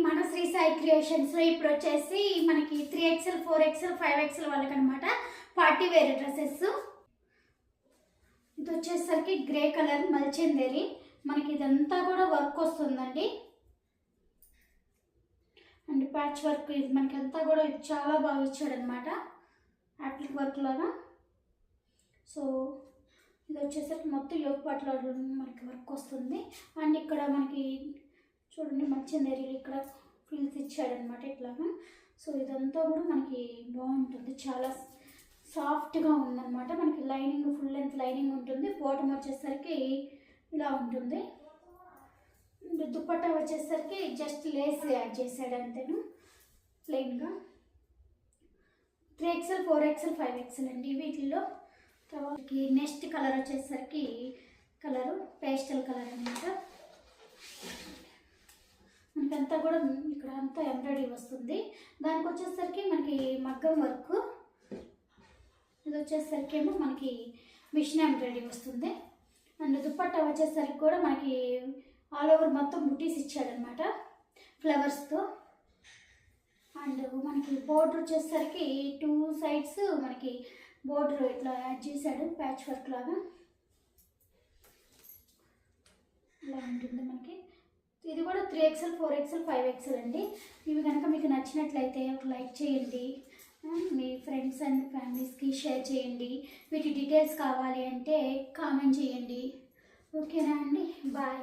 మన శ్రీ సాయి క్రియేషన్స్లో ఇప్పుడు వచ్చేసి మనకి 3XL 4XL 5XL వాళ్ళకి అనమాట పార్టీ వేర్ డ్రెస్సెస్. ఇది వచ్చేసరికి గ్రే కలర్ మల్చెందేరి. మనకి ఇదంతా కూడా వర్క్ వస్తుందండి అండ్ ప్యాచ్ వర్క్. ఇది మనకి అంతా కూడా చాలా బాగా ఇచ్చాడనమాట యాప్లిక్ వర్క్ లాగా. సో ఇది వచ్చేసరికి మొత్తం యోగ పాటలో మనకి వర్క్ వస్తుంది. అండ్ ఇక్కడ మనకి చూడండి మల్చెందేరి ఇక్కడ ఫిల్స్ ఇచ్చాడనమాట ఇట్లాగా. సో ఇదంతా కూడా మనకి బాగుంటుంది, చాలా సాఫ్ట్గా ఉందన్నమాట. మనకి లైనింగ్ ఫుల్ లెంత్ లైనింగ్ ఉంటుంది. బాటమ్ వచ్చేసరికి ఇలా ఉంటుంది. దుప్పట్టా వచ్చేసరికి జస్ట్ లేస్ యాడ్ చేశాడు అంతేను ప్లెయిన్గా. 3XL 4XL 5XL అండి వీటిల్లో. తర్వాత నెక్స్ట్ కలర్ వచ్చేసరికి కలరు పేస్టల్ కలర్ అనమాట. మనకంతా కూడా ఇక్కడ అంతా ఎంబ్రాయిడరీ వస్తుంది. దానికి వచ్చేసరికి మనకి మగ్గం వర్క్. ఇది వచ్చేసరికి ఏమో మనకి మిషన్ ఎంబ్రాయిడరీ వస్తుంది. అండ్ దుప్పట్టా వచ్చేసరికి కూడా మనకి ఆల్ ఓవర్ మొత్తం బుటీస్ ఇచ్చాడనమాట ఫ్లవర్స్తో. అండ్ మనకి బోర్డర్ వచ్చేసరికి 2 సైడ్స్ మనకి బోర్డర్ ఇట్లా యాడ్ చేశాడు ప్యాచ్ వర్క్ లాగా. ఇలా ఉంటుంది మనకి. ఇది కూడా 3XL 4XL 5XL అండి. ఇవి కనుక మీకు నచ్చినట్లయితే ఒక లైక్ చేయండి, మీ ఫ్రెండ్స్ అండ్ ఫ్యామిలీస్కి షేర్ చేయండి. వీటి డీటెయిల్స్ కావాలి అంటే కామెంట్ చేయండి. ఓకేనా అండి, బాయ్.